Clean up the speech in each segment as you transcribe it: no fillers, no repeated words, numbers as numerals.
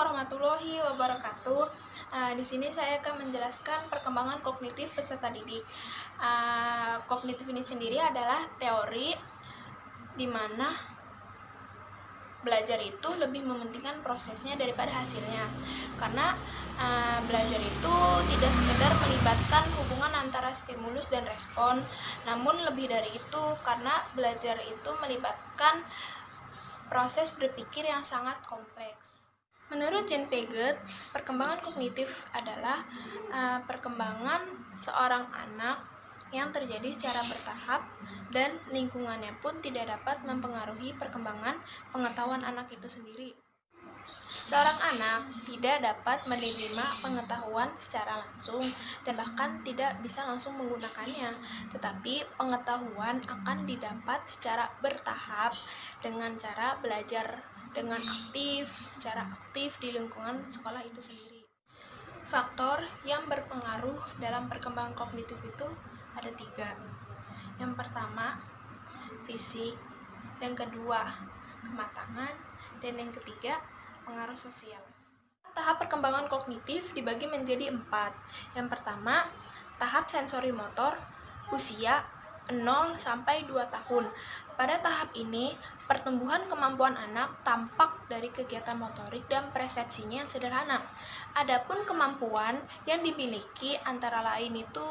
warahmatullahi wabarakatuh. Di sini saya akan menjelaskan perkembangan kognitif peserta didik. Kognitif ini sendiri adalah teori di mana belajar itu lebih mementingkan prosesnya daripada hasilnya. Karena belajar itu tidak sekedar melibatkan hubungan antara stimulus dan respon, namun lebih dari itu karena belajar itu melibatkan proses berpikir yang sangat kompleks. Menurut Jean Piaget, perkembangan kognitif adalah perkembangan seorang anak yang terjadi secara bertahap dan lingkungannya pun tidak dapat mempengaruhi perkembangan pengetahuan anak itu sendiri. Seorang anak tidak dapat menerima pengetahuan secara langsung dan bahkan tidak bisa langsung menggunakannya, tetapi pengetahuan akan didapat secara bertahap dengan cara belajar secara aktif di lingkungan sekolah itu sendiri. Faktor yang berpengaruh dalam perkembangan kognitif itu ada 3. Yang pertama, fisik. Yang kedua, kematangan. Dan yang ketiga, pengaruh sosial. Tahap perkembangan kognitif dibagi menjadi 4. Yang pertama, tahap sensori motor, usia 0 sampai 2 tahun. Pada tahap ini, pertumbuhan kemampuan anak tampak dari kegiatan motorik dan persepsinya yang sederhana. Adapun kemampuan yang dimiliki antara lain itu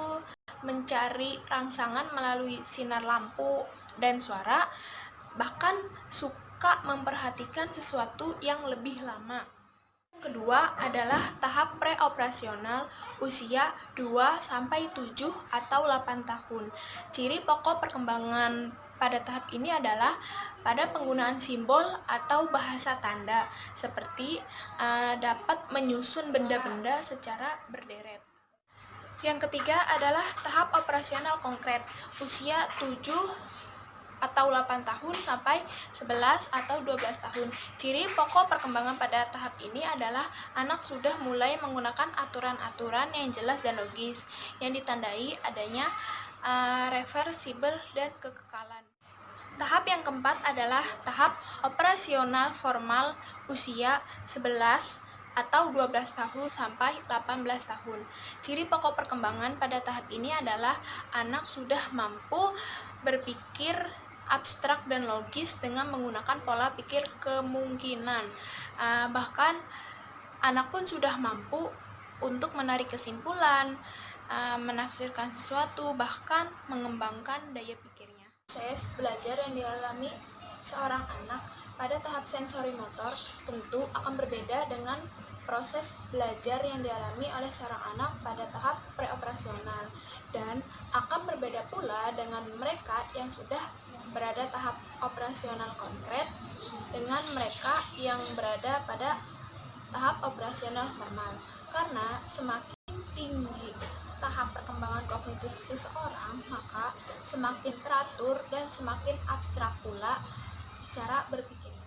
mencari rangsangan melalui sinar lampu dan suara, bahkan suka memperhatikan sesuatu yang lebih lama. Kedua adalah tahap preoperasional usia 2-7 atau 8 tahun. Ciri pokok perkembangan pada tahap ini adalah pada penggunaan simbol atau bahasa tanda, seperti dapat menyusun benda-benda secara berderet. Yang ketiga adalah tahap operasional konkret, usia 7 atau 8 tahun sampai 11 atau 12 tahun. Ciri pokok perkembangan pada tahap ini adalah anak sudah mulai menggunakan aturan-aturan yang jelas dan logis, yang ditandai adanya reversibel dan kekekalan. Tahap yang keempat adalah tahap operasional formal usia 11 atau 12 tahun sampai 18 tahun. Ciri pokok perkembangan pada tahap ini adalah anak sudah mampu berpikir abstrak dan logis dengan menggunakan pola pikir kemungkinan. Bahkan anak pun sudah mampu untuk menarik kesimpulan, menafsirkan sesuatu, bahkan mengembangkan daya pikirnya. Proses belajar yang dialami seorang anak pada tahap sensori motor tentu akan berbeda dengan proses belajar yang dialami oleh seorang anak pada tahap preoperasional, dan akan berbeda pula dengan mereka yang sudah berada tahap operasional konkret dengan mereka yang berada pada tahap operasional formal. Karena semakin tinggi tahap perkembangan kognitif seseorang, maka semakin teratur dan semakin abstrak pula cara berpikirnya.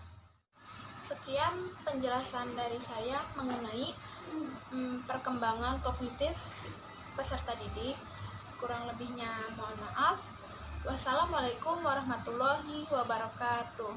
Sekian penjelasan dari saya mengenai perkembangan kognitif peserta didik. Kurang lebihnya mohon maaf. Wassalamualaikum warahmatullahi wabarakatuh.